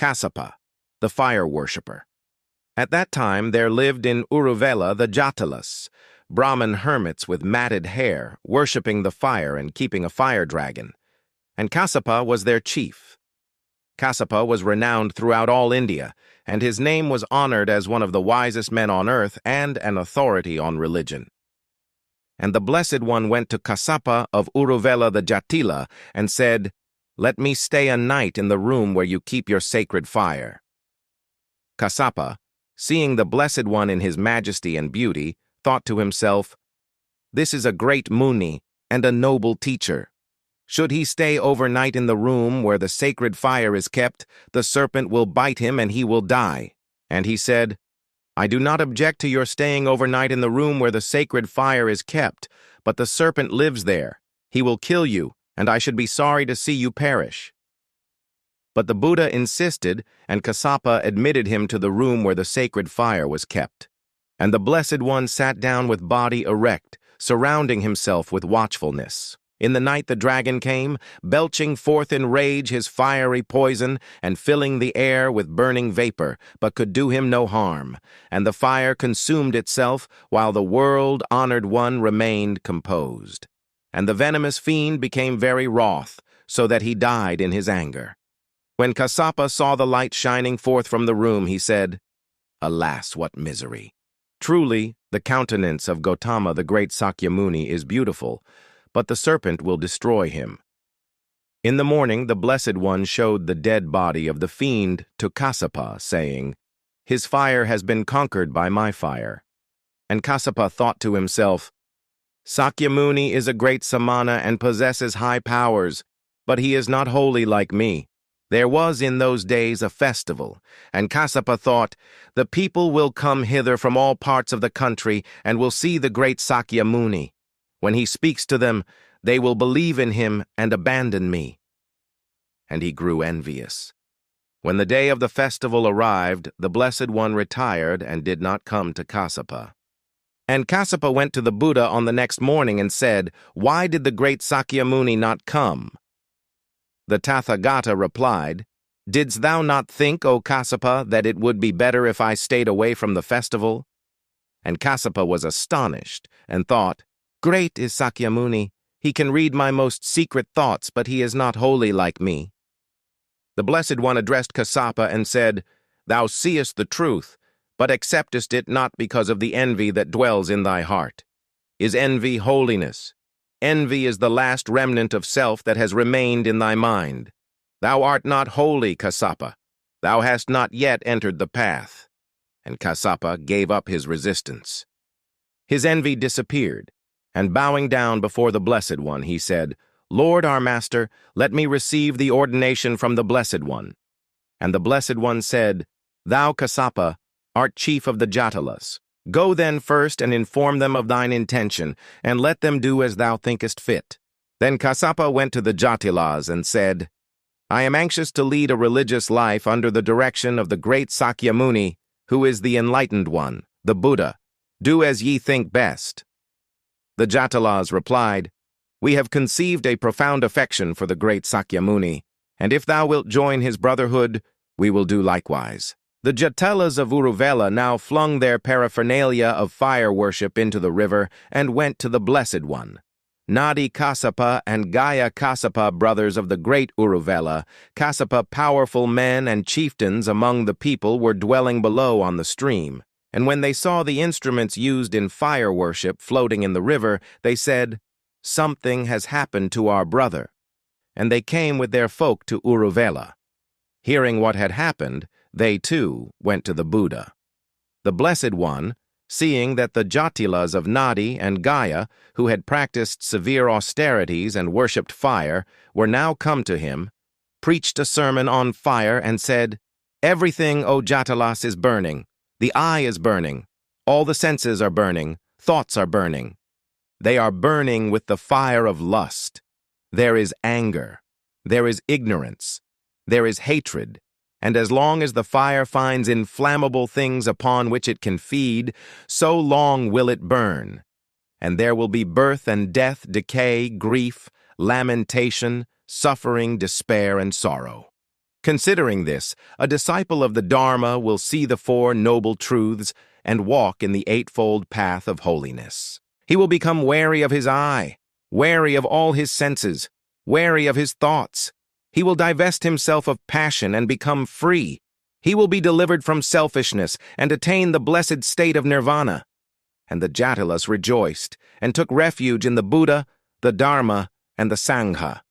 Kassapa, the fire worshipper. At that time there lived in Uruvela the Jatilas, Brahmin hermits with matted hair, worshipping the fire and keeping a fire dragon, and Kassapa was their chief. Kassapa was renowned throughout all India, and his name was honored as one of the wisest men on earth and an authority on religion. And the Blessed One went to Kassapa of Uruvela the Jatila and said, "Let me stay a night in the room where you keep your sacred fire." Kassapa, seeing the Blessed One in his majesty and beauty, thought to himself, "This is a great Muni and a noble teacher. Should he stay overnight in the room where the sacred fire is kept, the serpent will bite him and he will die." And he said, "I do not object to your staying overnight in the room where the sacred fire is kept, but the serpent lives there. He will kill you, and I should be sorry to see you perish." But the Buddha insisted, and Kassapa admitted him to the room where the sacred fire was kept. And the Blessed One sat down with body erect, surrounding himself with watchfulness. In the night the dragon came, belching forth in rage his fiery poison and filling the air with burning vapor, but could do him no harm, and the fire consumed itself while the world-honored one remained composed. And the venomous fiend became very wroth, so that he died in his anger. When Kassapa saw the light shining forth from the room, he said, "Alas, what misery! Truly, the countenance of Gautama the great Sakyamuni is beautiful, but the serpent will destroy him." In the morning, the Blessed One showed the dead body of the fiend to Kassapa, saying, "His fire has been conquered by my fire." And Kassapa thought to himself, "Sakyamuni is a great samana and possesses high powers, but he is not holy like me." There was in those days a festival, and Kassapa thought, "The people will come hither from all parts of the country and will see the great Sakyamuni. When he speaks to them, they will believe in him and abandon me." And he grew envious. When the day of the festival arrived, the Blessed One retired and did not come to Kassapa. And Kassapa went to the Buddha on the next morning and said, "Why did the great Sakyamuni not come?" The Tathagata replied, "Didst thou not think, O Kassapa, that it would be better if I stayed away from the festival?" And Kassapa was astonished and thought, "Great is Sakyamuni. He can read my most secret thoughts, but he is not holy like me." The Blessed One addressed Kassapa and said, "Thou seest the truth, but acceptest it not because of the envy that dwells in thy heart. Is envy holiness? Envy is the last remnant of self that has remained in thy mind. Thou art not holy, Kassapa. Thou hast not yet entered the path." And Kassapa gave up his resistance. His envy disappeared, and bowing down before the Blessed One, he said, "Lord our Master, let me receive the ordination from the Blessed One." And the Blessed One said, "Thou, Kassapa, art chief of the Jatilas. Go then first and inform them of thine intention, and let them do as thou thinkest fit." Then Kassapa went to the Jatilas and said, "I am anxious to lead a religious life under the direction of the great Sakyamuni, who is the Enlightened One, the Buddha. Do as ye think best." The Jatilas replied, "We have conceived a profound affection for the great Sakyamuni, and if thou wilt join his brotherhood, we will do likewise." The Jatilas of Uruvela now flung their paraphernalia of fire worship into the river and went to the Blessed One. Nadi Kassapa and Gaya Kassapa, brothers of the great Uruvela, Kassapa powerful men and chieftains among the people, were dwelling below on the stream. And when they saw the instruments used in fire worship floating in the river, they said, "Something has happened to our brother." And they came with their folk to Uruvela. Hearing what had happened, they too went to the Buddha. The Blessed One, seeing that the Jatilas of Nadi and Gaya, who had practiced severe austerities and worshipped fire, were now come to him, preached a sermon on fire and said, "Everything, O Jatilas, is burning. The eye is burning. All the senses are burning. Thoughts are burning. They are burning with the fire of lust. There is anger. There is ignorance. There is hatred. And as long as the fire finds inflammable things upon which it can feed, so long will it burn. And there will be birth and death, decay, grief, lamentation, suffering, despair, and sorrow. Considering this, a disciple of the Dharma will see the Four Noble Truths and walk in the eightfold path of holiness. He will become wary of his eye, wary of all his senses, wary of his thoughts. He will divest himself of passion and become free. He will be delivered from selfishness and attain the blessed state of Nirvana. And the Jatilas rejoiced and took refuge in the Buddha, the Dharma, and the Sangha.